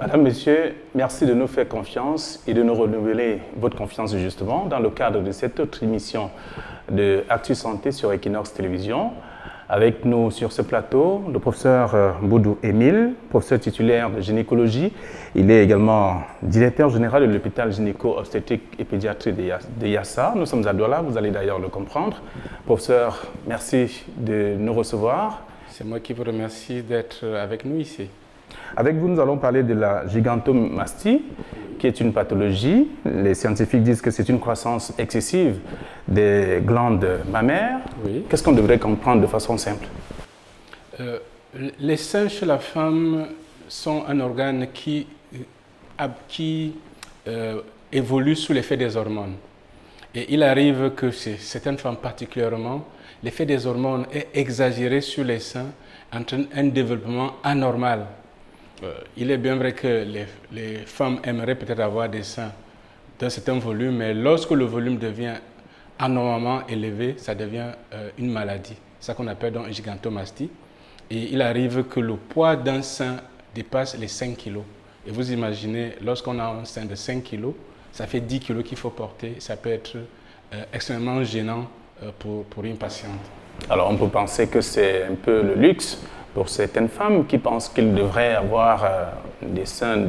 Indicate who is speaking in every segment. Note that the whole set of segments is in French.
Speaker 1: Madame, Monsieur, merci de nous faire confiance et de nous renouveler votre confiance justement dans le cadre de cette autre émission de Actu Santé sur Equinox Télévision. Avec nous sur ce plateau, le professeur Boudou Émile, professeur titulaire de gynécologie. Il est également directeur général de l'hôpital gynéco-obstétrique et pédiatrie de Yassa. Nous sommes à Douala, vous allez d'ailleurs le comprendre. Professeur, merci de nous recevoir.
Speaker 2: C'est moi qui vous remercie d'être avec nous ici.
Speaker 1: Avec vous, nous allons parler de la gigantomastie, qui est une pathologie. Les scientifiques disent que c'est une croissance excessive des glandes mammaires.
Speaker 2: Oui.
Speaker 1: Qu'est-ce qu'on devrait comprendre de façon simple?
Speaker 2: Les seins chez la femme sont un organe qui évolue sous l'effet des hormones. Et il arrive que chez certaines femmes particulièrement, l'effet des hormones est exagéré sur les seins, entraîne un développement anormal. Il est bien vrai que les femmes aimeraient peut-être avoir des seins d'un certain volume, mais lorsque le volume devient anormalement élevé, ça devient une maladie. C'est ça qu'on appelle donc une gigantomastie. Et il arrive que le poids d'un sein dépasse les 5 kg. Et vous imaginez, lorsqu'on a un sein de 5 kg, ça fait 10 kg qu'il faut porter. Ça peut être extrêmement gênant pour une patiente.
Speaker 1: Alors on peut penser que c'est un peu le luxe pour certaines femmes qui pensent qu'elles devraient avoir des seins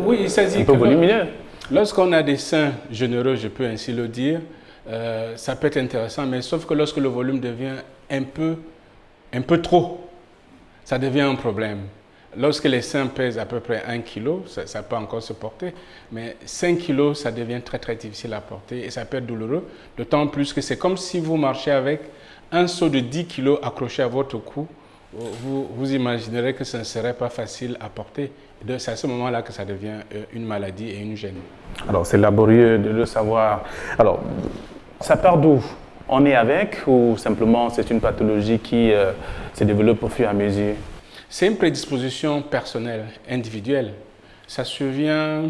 Speaker 2: oui,
Speaker 1: un peu volumineux.
Speaker 2: Lorsqu'on a des seins généreux, je peux ainsi le dire, ça peut être intéressant, mais sauf que lorsque le volume devient un peu trop, ça devient un problème. Lorsque les seins pèsent à peu près 1 kg, ça peut encore se porter, mais 5 kg, ça devient très très difficile à porter et ça peut être douloureux, d'autant plus que c'est comme si vous marchez avec un seau de 10 kg accroché à votre cou. Vous imaginerez que ce ne serait pas facile à porter. C'est à ce moment-là que ça devient une maladie et une gêne.
Speaker 1: Alors c'est laborieux de le savoir. Alors, ça part d'où? On est avec ou simplement c'est une pathologie qui se développe au fur et à mesure?
Speaker 2: C'est une prédisposition personnelle, individuelle. Ça survient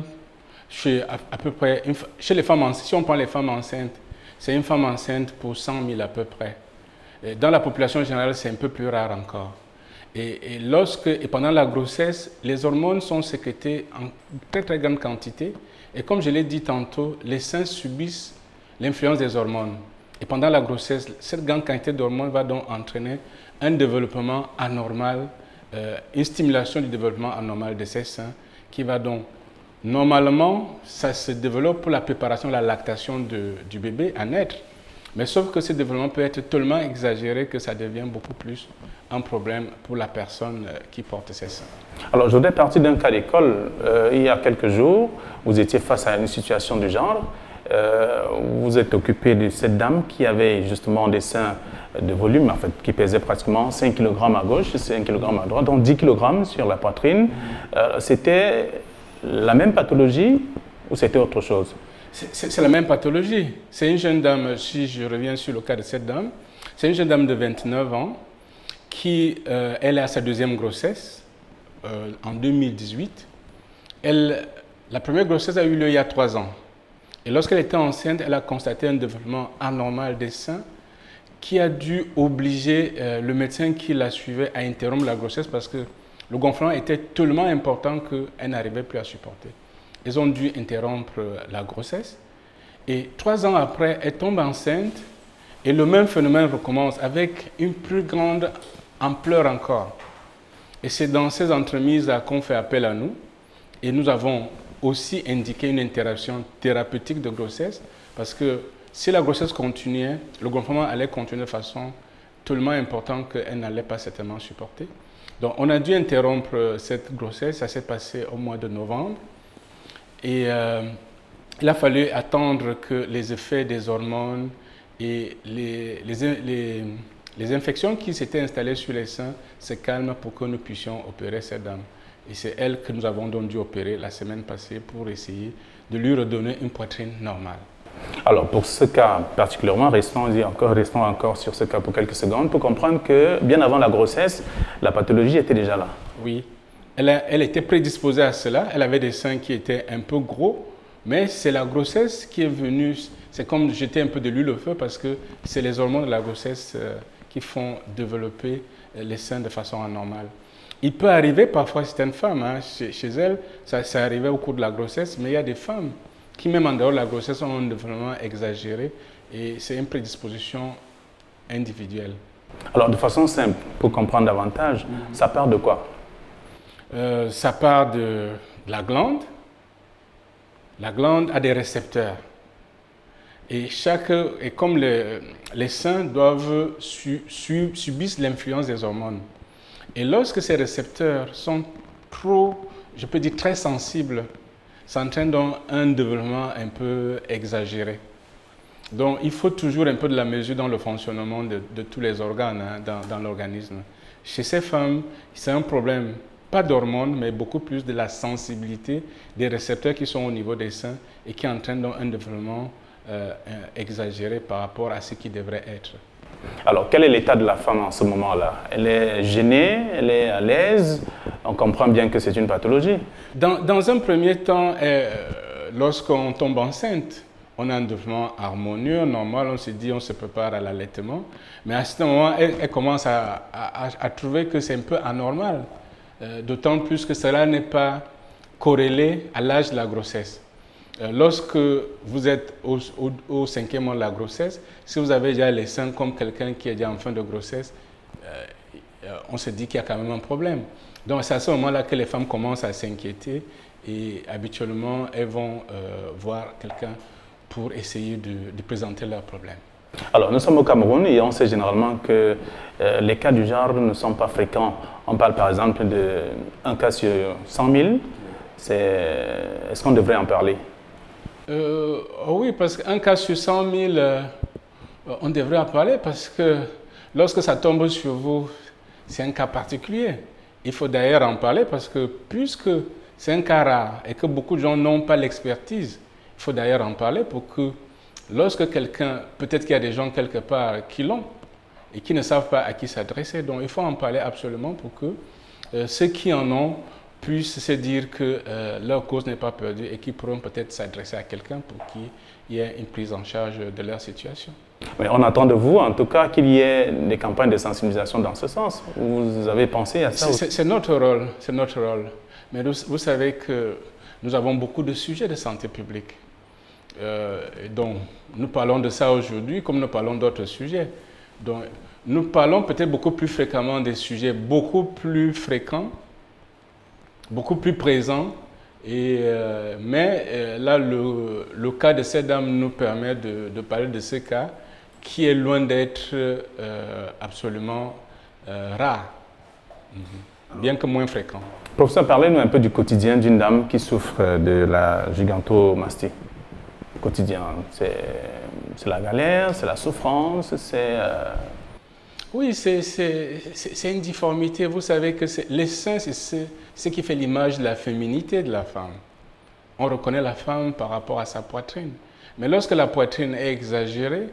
Speaker 2: chez à peu près, chez les femmes enceintes. Si on prend les femmes enceintes, c'est une femme enceinte pour 100 000 à peu près. Et dans la population générale, c'est un peu plus rare encore. Et pendant la grossesse, les hormones sont sécrétées en très très grande quantité. Et comme je l'ai dit tantôt, les seins subissent l'influence des hormones. Et pendant la grossesse, cette grande quantité d'hormones va donc entraîner un développement anormal, une stimulation du développement anormal de ces seins qui va donc, normalement, ça se développe pour la préparation, la lactation du bébé à naître. Mais sauf que ce développement peut être tellement exagéré que ça devient beaucoup plus un problème pour la personne qui porte ces seins.
Speaker 1: Alors, je voudrais partir d'un cas d'école. Il y a quelques jours, vous étiez face à une situation du genre. Vous êtes occupé de cette dame qui avait justement des seins de volume, en fait, qui pesaient pratiquement 5 kg à gauche, 5 kg à droite, donc 10 kg sur la poitrine. C'était la même pathologie ou c'était autre chose?
Speaker 2: C'est la même pathologie. C'est une jeune dame, si je reviens sur le cas de cette dame, c'est une jeune dame de 29 ans qui, elle est à sa deuxième grossesse en 2018. La première grossesse a eu lieu il y a 3 ans. Et lorsqu'elle était enceinte, elle a constaté un développement anormal des seins qui a dû obliger le médecin qui la suivait à interrompre la grossesse parce que le gonflement était tellement important qu'elle n'arrivait plus à supporter. Ils ont dû interrompre la grossesse et 3 ans après, elle tombe enceinte et le même phénomène recommence avec une plus grande ampleur encore. Et c'est dans ces entremises qu'on fait appel à nous et nous avons aussi indiqué une interruption thérapeutique de grossesse parce que si la grossesse continuait, le gonflement allait continuer de façon tellement importante qu'elle n'allait pas certainement supporter. Donc on a dû interrompre cette grossesse, ça s'est passé au mois de novembre. Et il a fallu attendre que les effets des hormones et les infections qui s'étaient installées sur les seins se calment pour que nous puissions opérer cette dame. Et c'est elle que nous avons donc dû opérer la semaine passée pour essayer de lui redonner une poitrine normale.
Speaker 1: Alors pour ce cas particulièrement, restons encore sur ce cas pour quelques secondes pour comprendre que bien avant la grossesse, la pathologie était déjà là.
Speaker 2: Oui. Elle était prédisposée à cela, elle avait des seins qui étaient un peu gros, mais c'est la grossesse qui est venue, c'est comme jeter un peu de l'huile au feu parce que c'est les hormones de la grossesse qui font développer les seins de façon anormale. Il peut arriver parfois, certaines femmes, hein, chez elles, ça arrivait au cours de la grossesse, mais il y a des femmes qui, même en dehors de la grossesse, ont un développement exagéré et c'est une prédisposition individuelle.
Speaker 1: Alors, de façon simple, pour comprendre davantage, ça part de quoi?
Speaker 2: Ça part de la glande. La glande a des récepteurs. Et comme les seins subissent l'influence des hormones. Et lorsque ces récepteurs sont je peux dire très sensibles, ça entraîne donc un développement un peu exagéré. Donc il faut toujours un peu de la mesure dans le fonctionnement de tous les organes, hein, dans l'organisme. Chez ces femmes, c'est un problème, pas d'hormones, mais beaucoup plus de la sensibilité des récepteurs qui sont au niveau des seins et qui entraînent donc un développement exagéré par rapport à ce qui devrait être.
Speaker 1: Alors, quel est l'état de la femme en ce moment-là? Elle est gênée, elle est à l'aise, on comprend bien que c'est une pathologie.
Speaker 2: Dans un premier temps, lorsqu'on tombe enceinte, on a un développement harmonieux, normal, on se dit, on se prépare à l'allaitement. Mais à ce moment, elle commence à trouver que c'est un peu anormal, d'autant plus que cela n'est pas corrélé à l'âge de la grossesse. Lorsque vous êtes au 5e mois de la grossesse, si vous avez déjà les seins comme quelqu'un qui est déjà en fin de grossesse, on se dit qu'il y a quand même un problème. Donc c'est à ce moment-là que les femmes commencent à s'inquiéter et habituellement elles vont voir quelqu'un pour essayer de présenter leurs problèmes.
Speaker 1: Alors nous sommes au Cameroun et on sait généralement que les cas du genre ne sont pas fréquents. On parle par exemple d'un cas sur 100 000. Est-ce qu'on devrait en parler?
Speaker 2: Oui, parce qu'un cas sur 100 000, on devrait en parler parce que lorsque ça tombe sur vous, c'est un cas particulier. Il faut d'ailleurs en parler parce que puisque c'est un cas rare et que beaucoup de gens n'ont pas l'expertise, il faut d'ailleurs en parler pour que lorsque quelqu'un, peut-être qu'il y a des gens quelque part qui l'ont et qui ne savent pas à qui s'adresser, donc il faut en parler absolument pour que ceux qui en ont puissent se dire que leur cause n'est pas perdue et qu'ils pourront peut-être s'adresser à quelqu'un pour qu'il y ait une prise en charge de leur situation.
Speaker 1: Mais on attend de vous, en tout cas, qu'il y ait des campagnes de sensibilisation dans ce sens. Vous avez pensé à ça?
Speaker 2: C'est notre rôle, c'est notre rôle. Mais vous savez que nous avons beaucoup de sujets de santé publique. Donc, nous parlons de ça aujourd'hui comme nous parlons d'autres sujets. Donc, nous parlons peut-être beaucoup plus fréquemment des sujets beaucoup plus fréquents, beaucoup plus présents. Mais là, le cas de cette dame nous permet de parler de ce cas qui est loin d'être absolument rare, bien que moins fréquent.
Speaker 1: Professeur, parlez-nous un peu du quotidien d'une dame qui souffre de la gigantomastie. Quotidien, c'est la galère, c'est la souffrance, c'est...
Speaker 2: Oui, c'est une difformité. Vous savez que les seins, c'est ce qui fait l'image de la féminité de la femme. On reconnaît la femme par rapport à sa poitrine. Mais lorsque la poitrine est exagérée,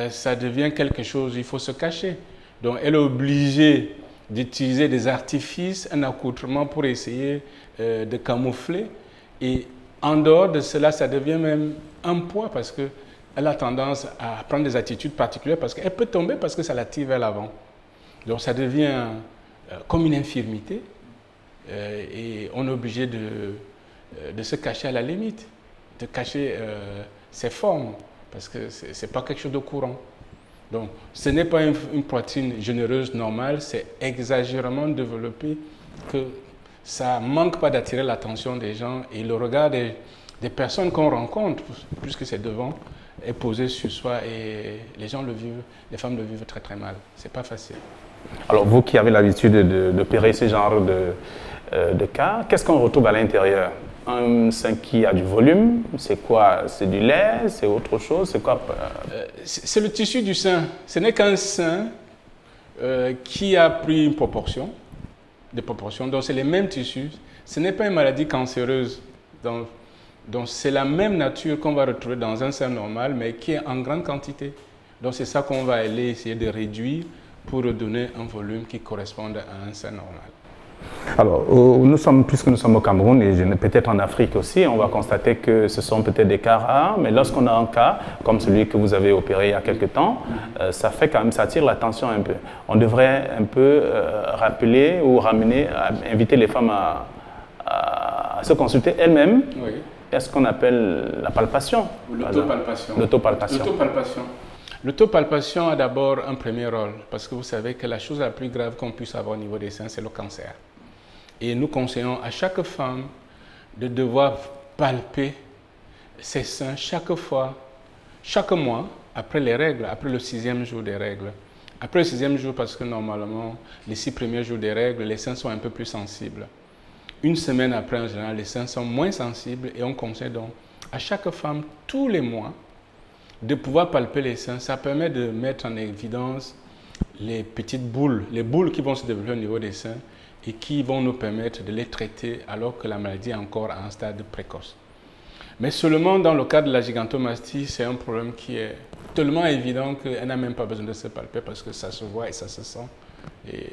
Speaker 2: ça devient quelque chose, il faut se cacher. Donc elle est obligée d'utiliser des artifices, un accoutrement pour essayer de camoufler. Et en dehors de cela, ça devient même un poids parce qu'elle a tendance à prendre des attitudes particulières parce qu'elle peut tomber parce que ça la tire vers l'avant. Donc ça devient comme une infirmité et on est obligé de se cacher à la limite, de cacher ses formes parce que ce n'est pas quelque chose de courant. Donc ce n'est pas une poitrine généreuse normale, c'est exagérément développé que ça ne manque pas d'attirer l'attention des gens et le regard des personnes qu'on rencontre, puisque c'est devant, est posé sur soi et les gens le vivent, les femmes le vivent très très mal. C'est pas facile.
Speaker 1: Alors vous qui avez l'habitude d'opérer ce genre de cas, qu'est-ce qu'on retrouve à l'intérieur? Un sein qui a du volume, c'est quoi? C'est du lait, c'est autre chose, c'est quoi?
Speaker 2: C'est le tissu du sein. Ce n'est qu'un sein qui a pris une proportion, des proportions, donc c'est les mêmes tissus. Ce n'est pas une maladie cancéreuse. Donc c'est la même nature qu'on va retrouver dans un sein normal, mais qui est en grande quantité. Donc c'est ça qu'on va aller essayer de réduire pour donner un volume qui corresponde à un sein normal.
Speaker 1: Alors, puisque nous sommes au Cameroun et peut-être en Afrique aussi, on va constater que ce sont peut-être des cas rares, mais lorsqu'on a un cas comme celui que vous avez opéré il y a quelque temps, ça fait quand même, ça attire l'attention un peu. On devrait un peu rappeler ou inviter les femmes à se consulter elles-mêmes.
Speaker 2: Oui.
Speaker 1: Est-ce qu'on appelle la palpation?
Speaker 2: L'autopalpation.
Speaker 1: L'autopalpation.
Speaker 2: L'autopalpation a d'abord un premier rôle, parce que vous savez que la chose la plus grave qu'on puisse avoir au niveau des seins, c'est le cancer. Et nous conseillons à chaque femme de devoir palper ses seins chaque fois, chaque mois, après les règles, après le 6e jour des règles. Après le 6e jour, parce que normalement, les 6 premiers jours des règles, les seins sont un peu plus sensibles. Une semaine après, en général, les seins sont moins sensibles et on conseille donc à chaque femme, tous les mois, de pouvoir palper les seins. Ça permet de mettre en évidence les petites boules, les boules qui vont se développer au niveau des seins et qui vont nous permettre de les traiter alors que la maladie est encore à un stade précoce. Mais seulement dans le cas de la gigantomastie, c'est un problème qui est tellement évident qu'elle n'a même pas besoin de se palper parce que ça se voit et ça se sent. Et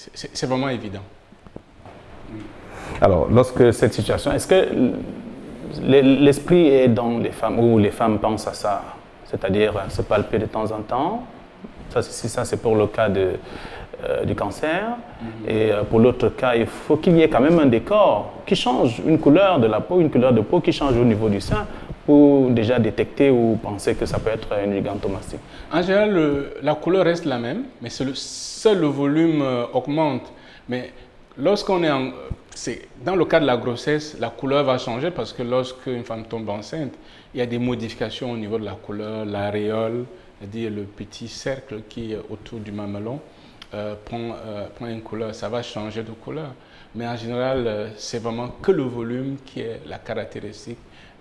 Speaker 2: c'est vraiment évident.
Speaker 1: Alors, lorsque cette situation, est-ce que l'esprit est dans les femmes, ou les femmes pensent à ça, c'est-à-dire se palper de temps en temps? Ça, c'est pour le cas du cancer. Et pour l'autre cas, il faut qu'il y ait quand même un décor qui change, une couleur de la peau, une couleur de peau qui change au niveau du sein pour déjà détecter ou penser que ça peut être une gigantomastie.
Speaker 2: En général, la couleur reste la même, mais seul le volume augmente. Mais lorsqu'on est dans le cas de la grossesse, la couleur va changer parce que lorsqu'une femme tombe enceinte, il y a des modifications au niveau de la couleur, l'aréole, c'est-à-dire le petit cercle qui est autour du mamelon, prend une couleur, ça va changer de couleur. Mais en général, c'est vraiment que le volume qui est la caractéristique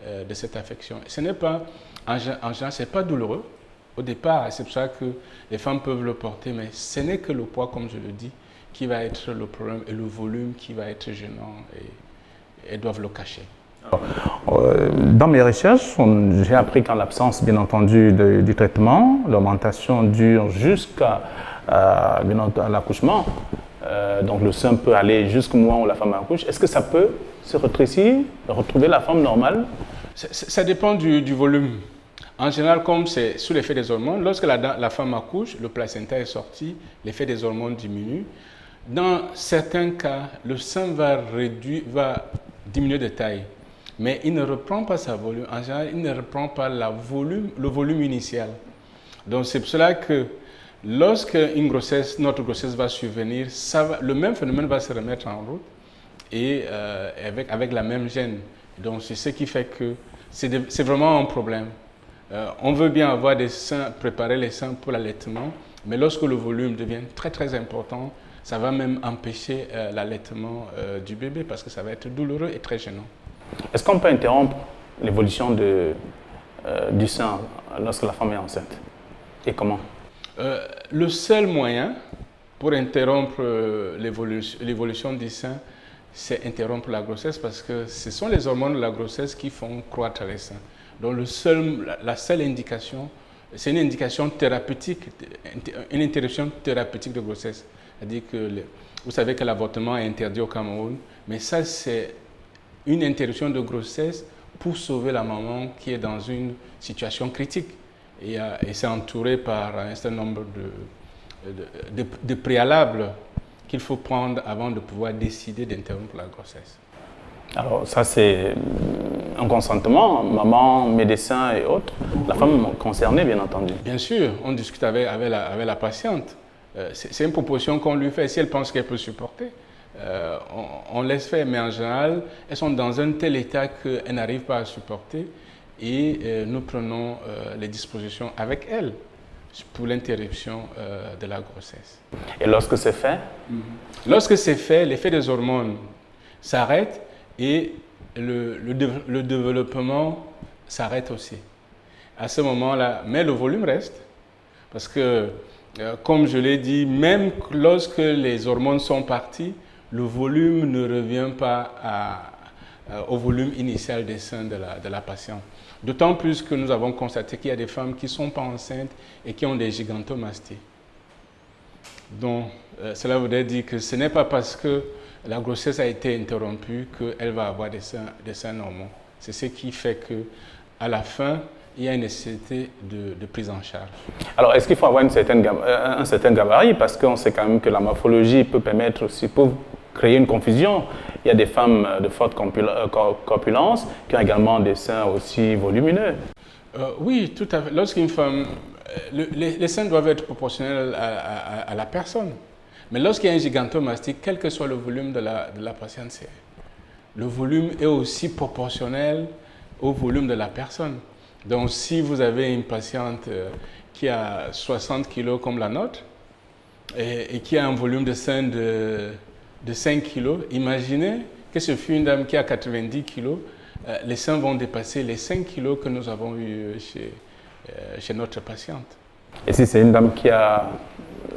Speaker 2: de cette affection. Ce n'est pas, en général, ce n'est pas douloureux au départ, c'est pour ça que les femmes peuvent le porter, mais ce n'est que le poids, comme je le dis, qui va être le problème et le volume qui va être gênant et elles doivent le cacher.
Speaker 1: Dans mes recherches, j'ai appris qu'en l'absence, bien entendu, du traitement, l'augmentation dure jusqu'à l'accouchement. Donc le sein peut aller jusqu'au moment où la femme accouche. Est-ce que ça peut se rétrécir, retrouver la forme normale?
Speaker 2: Ça dépend du volume. En général, comme c'est sous l'effet des hormones, lorsque la femme accouche, le placenta est sorti, l'effet des hormones diminue. Dans certains cas, le sein va diminuer de taille, mais il ne reprend pas sa volume. En général, il ne reprend pas le volume initial. Donc c'est pour cela que lorsque notre grossesse va survenir, le même phénomène va se remettre en route et avec la même gêne. Donc c'est ce qui fait que c'est vraiment un problème. On veut bien avoir des seins, préparer les seins pour l'allaitement, mais lorsque le volume devient très très important, ça va même empêcher l'allaitement du bébé parce que ça va être douloureux et très gênant.
Speaker 1: Est-ce qu'on peut interrompre l'évolution du sein lorsque la femme est enceinte? Et comment?
Speaker 2: Le seul moyen pour interrompre l'évolution du sein, c'est interrompre la grossesse parce que ce sont les hormones de la grossesse qui font croître les seins. Donc la seule indication, c'est une indication thérapeutique, une interruption thérapeutique de grossesse. C'est-à-dire que vous savez que l'avortement est interdit au Cameroun, mais ça c'est une interruption de grossesse pour sauver la maman qui est dans une situation critique. Et c'est entouré par un certain nombre de préalables qu'il faut prendre avant de pouvoir décider d'interrompre la grossesse.
Speaker 1: Alors ça c'est un consentement, maman, médecin et autres, la femme concernée bien entendu.
Speaker 2: Bien sûr, on discute avec la patiente. C'est une proposition qu'on lui fait. Si elle pense qu'elle peut supporter, on laisse faire. Mais en général, elles sont dans un tel état qu'elles n'arrivent pas à supporter et nous prenons les dispositions avec elles pour l'interruption de la grossesse.
Speaker 1: Et lorsque c'est fait?
Speaker 2: Lorsque c'est fait, l'effet des hormones s'arrête et le développement s'arrête aussi. À ce moment-là, mais le volume reste parce que comme je l'ai dit, même lorsque les hormones sont parties, le volume ne revient pas au volume initial des seins de la patiente. D'autant plus que nous avons constaté qu'il y a des femmes qui ne sont pas enceintes et qui ont des gigantomasties. Donc, cela voudrait dire que ce n'est pas parce que la grossesse a été interrompue, qu'elle va avoir des seins normaux. C'est ce qui fait qu'à la fin, il y a une nécessité de prise en charge.
Speaker 1: Alors, est-ce qu'il faut avoir un certain gabarit? Parce qu'on sait quand même que la morphologie peut permettre aussi, peut créer une confusion. Il y a des femmes de forte corpulence qui ont également des seins aussi volumineux.
Speaker 2: Oui, tout à fait. Lorsqu'une femme... les seins doivent être proportionnels à la personne. Mais lorsqu'il y a un gigantomastie, quel que soit le volume de la patiente, le volume est aussi proportionnel au volume de la personne. Donc, si vous avez une patiente qui a 60 kg comme la nôtre et qui a un volume de sein de 5 kg, imaginez que ce fut une dame qui a 90 kg, les seins vont dépasser les 5 kg que nous avons eu chez notre patiente.
Speaker 1: Et si c'est une dame qui a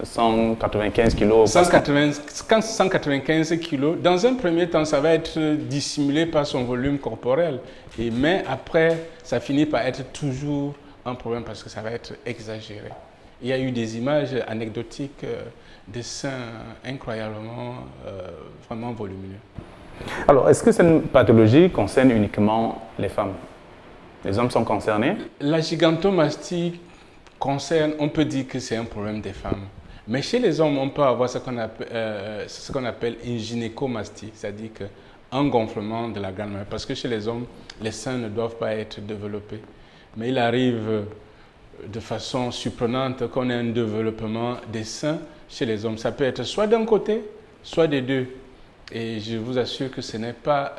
Speaker 1: 195 kg
Speaker 2: 195 kg, dans un premier temps, ça va être dissimulé par son volume corporel. Mais après, ça finit par être toujours un problème parce que ça va être exagéré. Il y a eu des images anecdotiques des seins incroyablement, vraiment volumineux.
Speaker 1: Alors, est-ce que cette pathologie concerne uniquement les femmes? Les hommes sont concernés?
Speaker 2: La gigantomastie concerne, on peut dire que c'est un problème des femmes. Mais chez les hommes, on peut avoir ce qu'on appelle une gynécomastie, c'est-à-dire un gonflement de la glande mammaire. Parce que chez les hommes, les seins ne doivent pas être développés. Mais il arrive de façon surprenante qu'on ait un développement des seins chez les hommes. Ça peut être soit d'un côté, soit des deux. Et je vous assure que ce n'est pas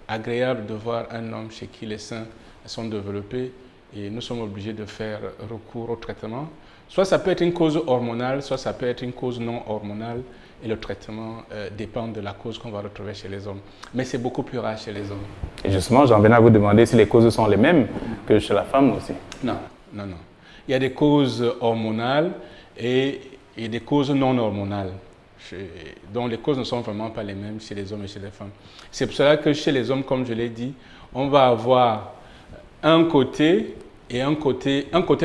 Speaker 2: agréable de voir un homme chez qui les seins sont développés et nous sommes obligés de faire recours au traitement. Soit ça peut être une cause hormonale, soit ça peut être une cause non hormonale et le traitement dépend de la cause qu'on va retrouver chez les hommes. Mais c'est beaucoup plus rare chez les hommes.
Speaker 1: Et justement, j'en venais à vous demander si les causes sont les mêmes que chez la femme aussi.
Speaker 2: Non. Il y a des causes hormonales et des causes non hormonales. Donc les causes ne sont vraiment pas les mêmes chez les hommes et chez les femmes. C'est pour cela que chez les hommes, comme je l'ai dit, on va avoir un côté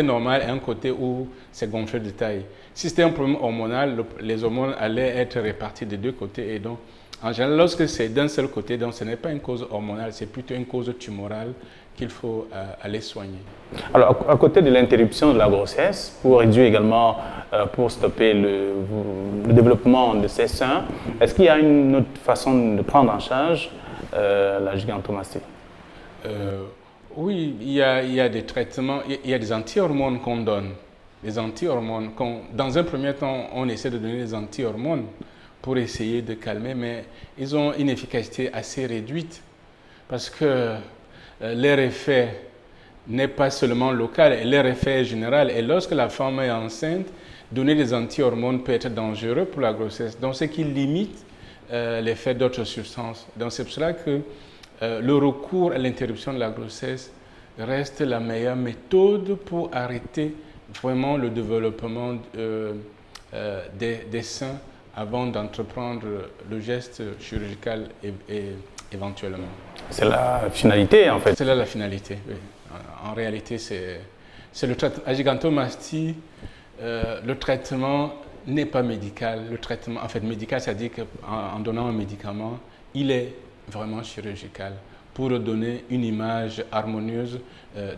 Speaker 2: normal et un côté où c'est gonflé de taille. Si c'était un problème hormonal, les hormones allaient être réparties des deux côtés. Et donc, en général, lorsque c'est d'un seul côté, donc ce n'est pas une cause hormonale, c'est plutôt une cause tumorale qu'il faut aller soigner.
Speaker 1: Alors, à côté de l'interruption de la grossesse, pour réduire également, pour stopper le développement de ces seins, est-ce qu'il y a une autre façon de prendre en charge la gigantomastie?
Speaker 2: Oui, il y a des traitements, il y a des anti-hormones qu'on donne. Les anti-hormones, dans un premier temps, on essaie de donner des anti-hormones pour essayer de calmer, mais ils ont une efficacité assez réduite parce que leur effet n'est pas seulement local, leur effet est général. Et lorsque la femme est enceinte, donner des anti-hormones peut être dangereux pour la grossesse. Donc, ce qui limite l'effet d'autres substances. Donc, c'est pour cela que le recours à l'interruption de la grossesse reste la meilleure méthode pour arrêter vraiment le développement des seins avant d'entreprendre le geste chirurgical éventuellement.
Speaker 1: C'est la finalité en fait.
Speaker 2: C'est là la finalité, oui. En réalité, c'est le traitement. La gigantomastie, le traitement n'est pas médical. Le traitement, en fait, médical, c'est-à-dire qu'en donnant un médicament, il est vraiment chirurgical pour donner une image harmonieuse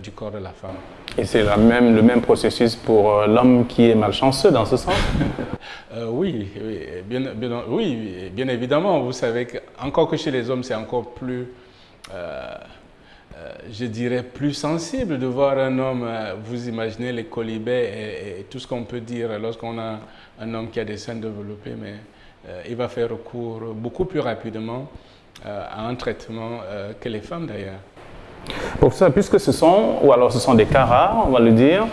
Speaker 2: du corps de la femme.
Speaker 1: Et c'est le même processus pour l'homme qui est malchanceux dans ce sens?
Speaker 2: Oui, bien évidemment. Vous savez encore que chez les hommes, c'est encore plus, je dirais, plus sensible de voir un homme, vous imaginez les colibets et tout ce qu'on peut dire lorsqu'on a un homme qui a des seins développés, mais il va faire recours beaucoup plus rapidement à un traitement que les femmes d'ailleurs.
Speaker 1: Pour ça, puisque ce sont des cas rares, on va le dire,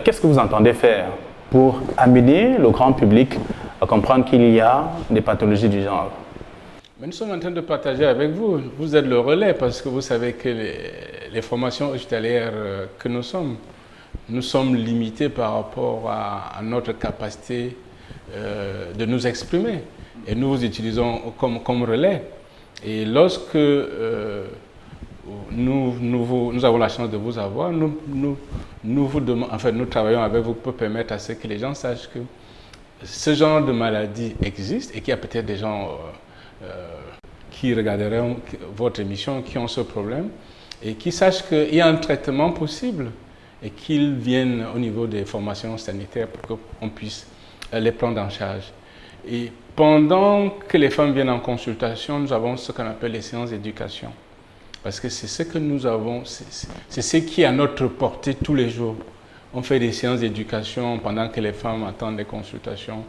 Speaker 1: qu'est-ce que vous entendez faire pour amener le grand public à comprendre qu'il y a des pathologies du genre?
Speaker 2: Mais nous sommes en train de partager avec vous. Vous êtes le relais parce que vous savez que les formations hospitalières que nous sommes limités par rapport à notre capacité de nous exprimer. Et nous vous utilisons comme relais. Et lorsque nous avons la chance de vous avoir, nous travaillons avec vous pour permettre à ce que les gens sachent que ce genre de maladie existe et qu'il y a peut-être des gens qui regarderont votre émission, qui ont ce problème, et qui sachent qu'il y a un traitement possible et qu'ils viennent au niveau des formations sanitaires pour qu'on puisse les prendre en charge. Et pendant que les femmes viennent en consultation, nous avons ce qu'on appelle les séances d'éducation. Parce que c'est ce que nous avons, c'est ce qui est à notre portée tous les jours. On fait des séances d'éducation pendant que les femmes attendent des consultations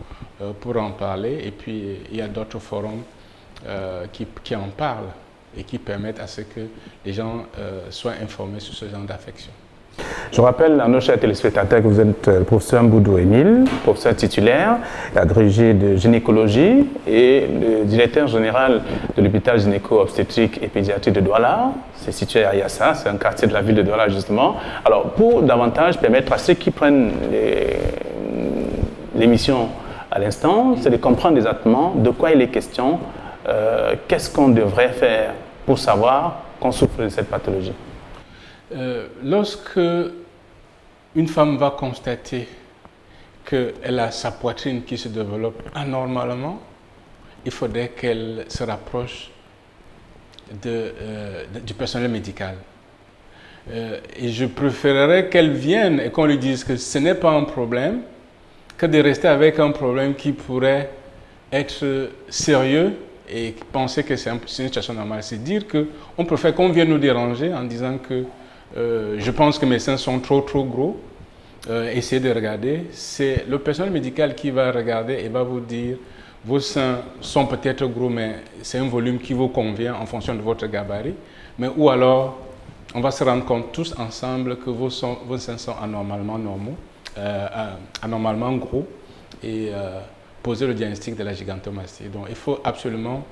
Speaker 2: pour en parler. Et puis, il y a d'autres forums qui en parlent et qui permettent à ce que les gens soient informés sur ce genre d'affection.
Speaker 1: Je rappelle à nos chers téléspectateurs que vous êtes le professeur Mboudou Émile, professeur titulaire, agrégé de gynécologie et le directeur général de l'hôpital gynéco-obstétrique et pédiatrique de Douala. C'est situé à Yassa, c'est un quartier de la ville de Douala justement. Alors pour davantage permettre à ceux qui prennent l'émission à l'instant, c'est de comprendre exactement de quoi il est question, qu'est-ce qu'on devrait faire pour savoir qu'on souffre de cette pathologie.
Speaker 2: Lorsque une femme va constater qu'elle a sa poitrine qui se développe anormalement, il faudrait qu'elle se rapproche du personnel médical. Et je préférerais qu'elle vienne et qu'on lui dise que ce n'est pas un problème, que de rester avec un problème qui pourrait être sérieux et penser que c'est une situation normale. C'est dire qu'on préfère qu'on vienne nous déranger en disant que je pense que mes seins sont trop gros. Essayez de regarder. C'est le personnel médical qui va regarder et va vous dire vos seins sont peut-être gros, mais c'est un volume qui vous convient en fonction de votre gabarit. Mais ou alors, on va se rendre compte tous ensemble que vos seins sont anormalement normaux, anormalement gros, et poser le diagnostic de la gigantomastie. Donc, il faut absolument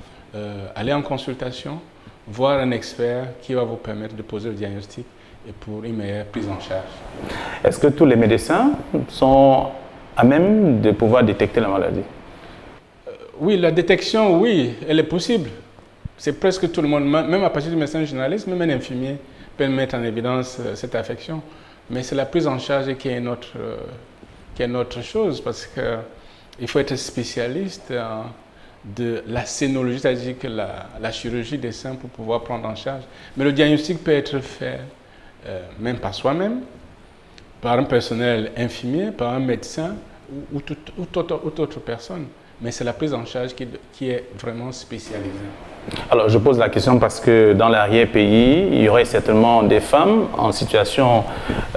Speaker 2: aller en consultation, voir un expert qui va vous permettre de poser le diagnostic et pour une meilleure prise en charge.
Speaker 1: Est-ce que tous les médecins sont à même de pouvoir détecter la maladie?
Speaker 2: Oui, la détection, oui, elle est possible. C'est presque tout le monde, même à partir du médecin généraliste, même un infirmier peut mettre en évidence cette affection. Mais c'est la prise en charge qui est une autre chose, parce qu'il faut être spécialiste de la scénologie, c'est-à-dire que la chirurgie des seins pour pouvoir prendre en charge. Mais le diagnostic peut être fait même par soi-même, par un personnel infirmier, par un médecin ou toute autre personne. Mais c'est la prise en charge qui est vraiment spécialisée.
Speaker 1: Alors je pose la question parce que dans l'arrière-pays, il y aurait certainement des femmes en situation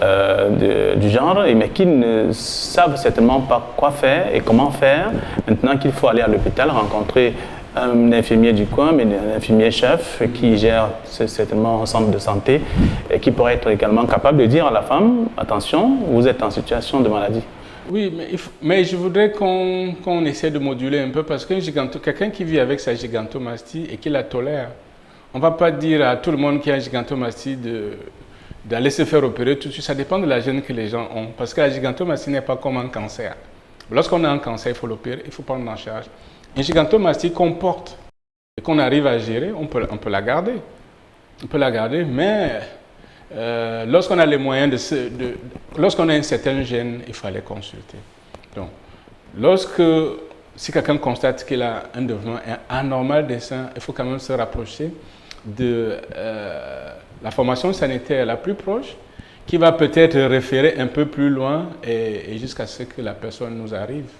Speaker 1: du genre, mais qui ne savent certainement pas quoi faire et comment faire. Maintenant qu'il faut aller à l'hôpital, rencontrer un infirmier du coin, mais un infirmier chef qui gère certainement un centre de santé et qui pourrait être également capable de dire à la femme, attention, vous êtes en situation de maladie.
Speaker 2: Oui, mais je voudrais qu'on essaie de moduler un peu parce que quelqu'un qui vit avec sa gigantomastie et qui la tolère, on ne va pas dire à tout le monde qui a une gigantomastie d'aller se faire opérer tout de suite. Ça dépend de la gêne que les gens ont. Parce que la gigantomastie n'est pas comme un cancer. Lorsqu'on a un cancer, il faut l'opérer, il faut prendre en charge. Une gigantomastie qu'on porte et qu'on arrive à gérer, on peut la garder. On peut la garder, mais lorsqu'on a les moyens lorsqu'on a une certaine gêne, il faut aller consulter. Donc, si quelqu'un constate qu'il a un développement anormal des seins, il faut quand même se rapprocher de la formation sanitaire la plus proche, qui va peut-être référer un peu plus loin et jusqu'à ce que la personne nous arrive.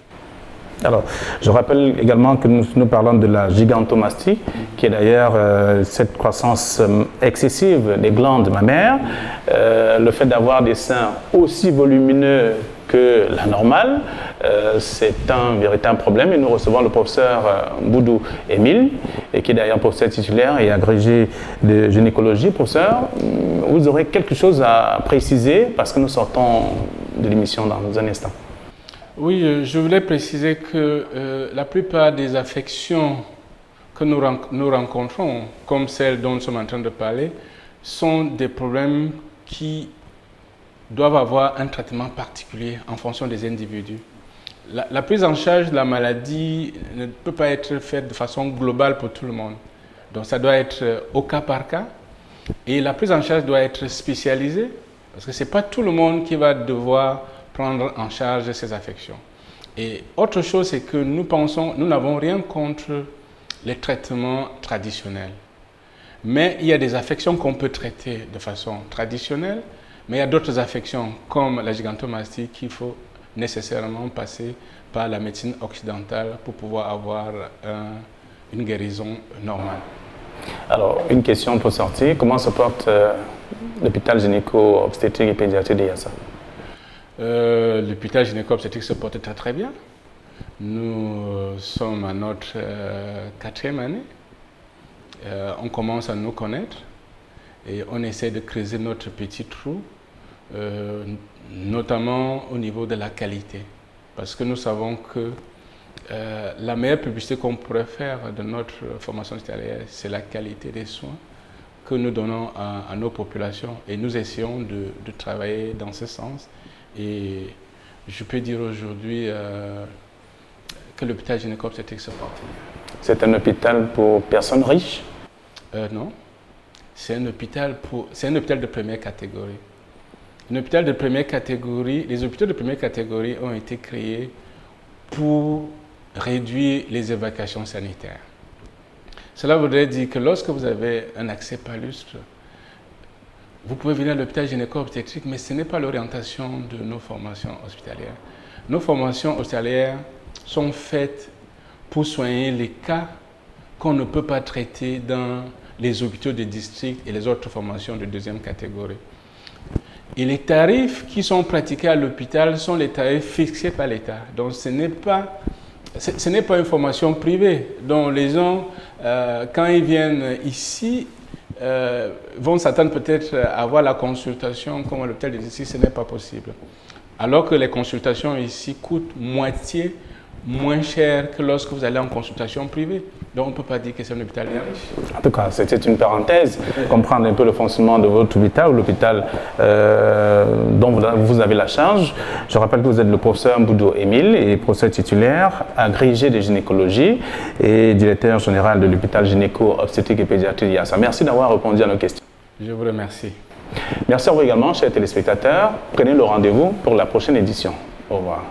Speaker 1: Alors, je rappelle également que nous parlons de la gigantomastie, qui est d'ailleurs cette croissance excessive des glandes mammaires, le fait d'avoir des seins aussi volumineux que la normale, c'est un véritable problème et nous recevons le professeur Mboudou Émile, qui est d'ailleurs professeur titulaire et agrégé de gynécologie. Professeur, vous aurez quelque chose à préciser parce que nous sortons de l'émission dans un instant.
Speaker 2: Oui, je voulais préciser que la plupart des affections que nous rencontrons, comme celle dont nous sommes en train de parler, sont des problèmes qui doivent avoir un traitement particulier en fonction des individus. La prise en charge de la maladie ne peut pas être faite de façon globale pour tout le monde. Donc ça doit être au cas par cas et la prise en charge doit être spécialisée parce que ce n'est pas tout le monde qui va devoir prendre en charge ces affections. Et autre chose, c'est que nous n'avons rien contre les traitements traditionnels. Mais il y a des affections qu'on peut traiter de façon traditionnelle, mais il y a d'autres affections comme la gigantomastie qu'il faut nécessairement passer par la médecine occidentale pour pouvoir avoir une guérison normale.
Speaker 1: Alors, une question pour sortir. Comment se porte l'hôpital gynéco-obstétrique et pédiatrique de Yassa?
Speaker 2: L'hôpital gynéco-obstétrique se porte très très bien. Nous sommes à notre 4e année. On commence à nous connaître et on essaie de creuser notre petit trou, notamment au niveau de la qualité. Parce que nous savons que la meilleure publicité qu'on pourrait faire de notre formation hospitalière, c'est la qualité des soins que nous donnons à nos populations. Et nous essayons de travailler dans ce sens. Et je peux dire aujourd'hui que l'hôpital gynéco-obstétrique se porte bien.
Speaker 1: C'est un hôpital pour personnes riches?
Speaker 2: Non. C'est un hôpital de première catégorie. Un hôpital de première catégorie, les hôpitaux de première catégorie ont été créés pour réduire les évacuations sanitaires. Cela voudrait dire que lorsque vous avez un accès palustre, vous pouvez venir à l'hôpital gynéco-obstétrique, mais ce n'est pas l'orientation de nos formations hospitalières. Nos formations hospitalières sont faites pour soigner les cas qu'on ne peut pas traiter dans les hôpitaux de district et les autres formations de deuxième catégorie. Et les tarifs qui sont pratiqués à l'hôpital sont les tarifs fixés par l'État. Donc ce n'est pas une formation privée. Donc les gens, quand ils viennent ici, vont s'attendre peut-être à avoir la consultation comme à l'hôpital de district, ce n'est pas possible. Alors que les consultations ici coûtent moitié moins cher que lorsque vous allez en consultation privée. Donc on ne peut pas dire que c'est un hôpital bien riche.
Speaker 1: En tout cas, c'était une parenthèse, comprendre un peu le fonctionnement de votre hôpital, ou l'hôpital dont vous avez la charge. Je rappelle que vous êtes le professeur Mboudou Émile, et professeur titulaire, agrégé de gynécologie et directeur général de l'hôpital gynéco-obstétrique et pédiatrique de Yassa. Merci d'avoir répondu à nos questions.
Speaker 2: Je vous remercie.
Speaker 1: Merci à vous également, chers téléspectateurs. Prenez le rendez-vous pour la prochaine édition. Au revoir.